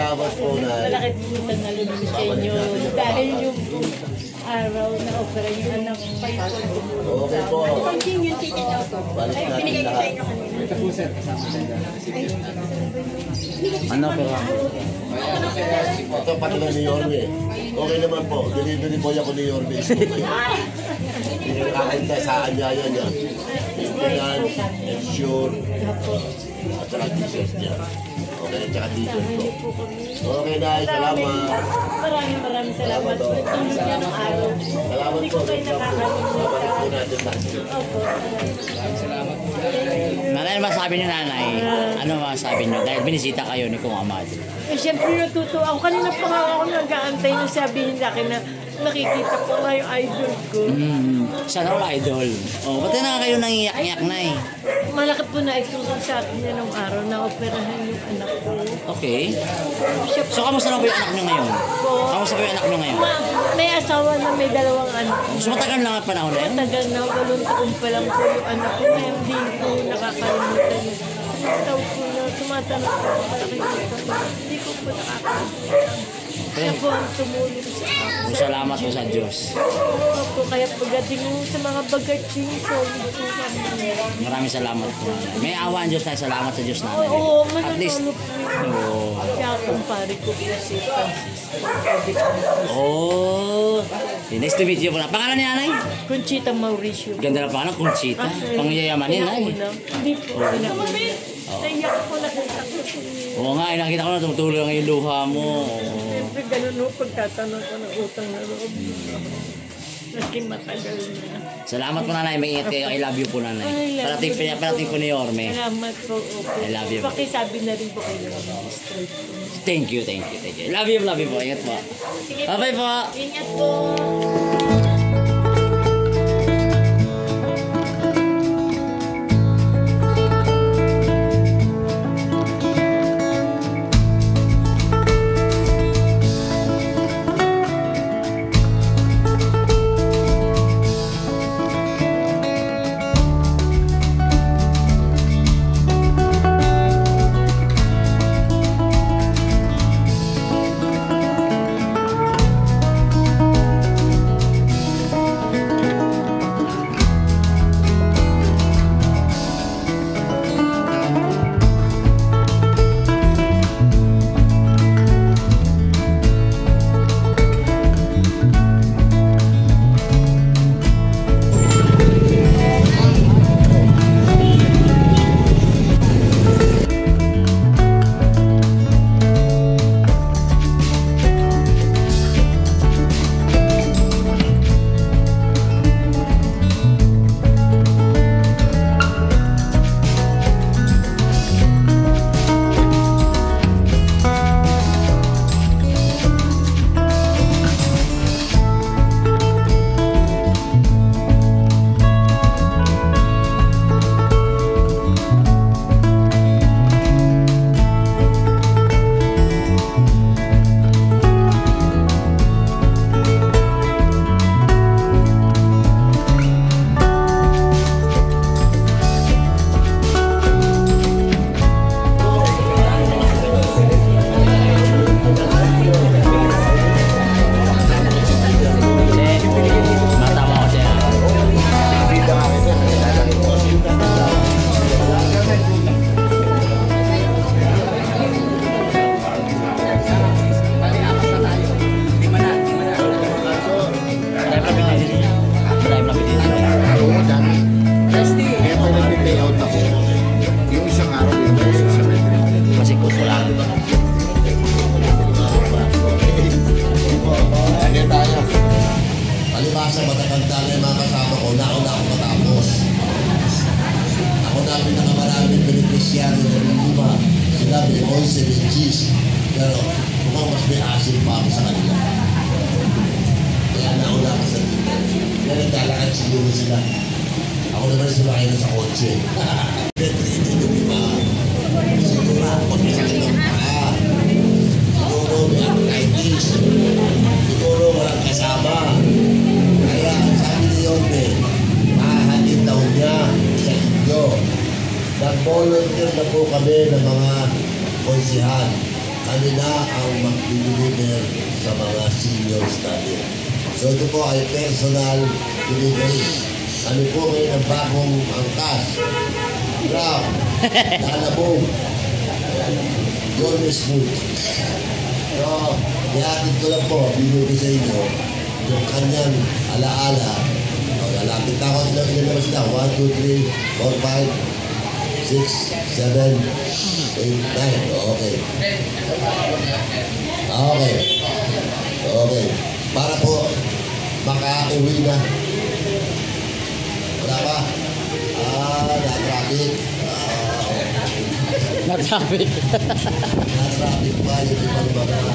Salamat po na. Malaki po na lulong sa inyo. Dahil yung araw na opera yung anak ko pa yung Okay po. continue ticket out. Balik natin lahat. Ito po sir, kasama sa inyo. Ano pero? Ito pati na ni Yorme. Okay naman po. Delivery boy ako ni Yorme. Hindi nakakainta sa anyaya niya. Maintenance, ensure, at saka t-shirt niya. Okay, at saka t-shirt po. Okay na, salamat. Maraming salamat po. Itong ng araw. Salamat Hindi po. ko kayo nakakalimutan. Babalik po natin lahat. Opo. Nanay, masabi niyo nanay? Ano masabi niyo? Dahil binisita kayo ni Kung Amad. Eh, siyempre natutuwa ako. Kanina pa nga ako nag-aantay na sabihin sa akin na nakikita ko nga yung idol ko. Sana all idol. Oh, pati na kayo nangiyak-iyak na eh. Malaki po na itulong sa akin niya nung araw na operahan yung anak ko. Okay. Siya So, kamusta na po yung anak niyo ngayon? po. Kamusta po yung anak niyo ngayon? May asawa na may dalawang anak. So, matagal lang ang panahon na yun? Matagal na 8 taon pa lang po yung anak ko. Kaya hindi ko nakakalimutan yun. Taon ko na tumatanong ko malaki yung hindi ko po nakakalimutan. Siya po ang tumulong sa akin. Salamat po sa Diyos. Opo, kaya pagdating mo sa mga bagatsing, solid po kami. Maraming salamat po. May awa ang Diyos tayo. Salamat sa Diyos namin. Oo, At least, mananalo po. oh. Kaya kumpare ko po si Francisco. Oh. Nice to meet you po na. Pangalan ni nanay? Conchita Mauricio. Ganda na pangalan, Conchita. Pangyayamanin na eh. Hindi po. Naiyak ko nakita ko po. Oo nga, nakita ko na tumutulong ang yung luha mo. Siyempre ganun o pagtatanong ko ng utang na loob. Naging matagal na. Salamat po nanay, may ingat kayo. I love you po nanay. Parating po ni Yorme. Salamat po. Okay. I love you. Pakisabi na rin po kayo ng straight po. Thank you. Love you po. Ingat po. Sige Bye-bye po. Ingat po. Palibasa matatanda na yung mga kasama ko, nauna ako matapos. Ako na ang pinakamaraming beneficiary ng lima. Sila may 11 BGs. Pero mukhang mas may asin pa ako sa kanila. Kaya nauna ako sa dito. Kaya naglalakad siguro sila. Ako naman sumakay na sa kotse. Ito yung lima. Siguro pag masakit ng paa. Siguro may arthritis. Siguro walang kasama. Kaya sabi ni Yorme, mahahatid daw niya sa inyo. Nag-volunteer na po kami ng mga konsihan. kami na ang mag-deliver sa mga seniors natin. So ito po ay personal delivery. Kami po ngayon ang bagong angkas. Grab, lalabog, Gourmet Food. So, ihatid ko lang po, binigay sa inyo, yung kanyang alaala. O, lalapit na ako sila, ilabas na. 1, 2, 3, 4, 5, 6, 7, 8, 9. Okay. Okay. Okay. Para po, makauwi na. Wala pa? Na-traffic. Na-traffic. Na-traffic pa yung ibang mga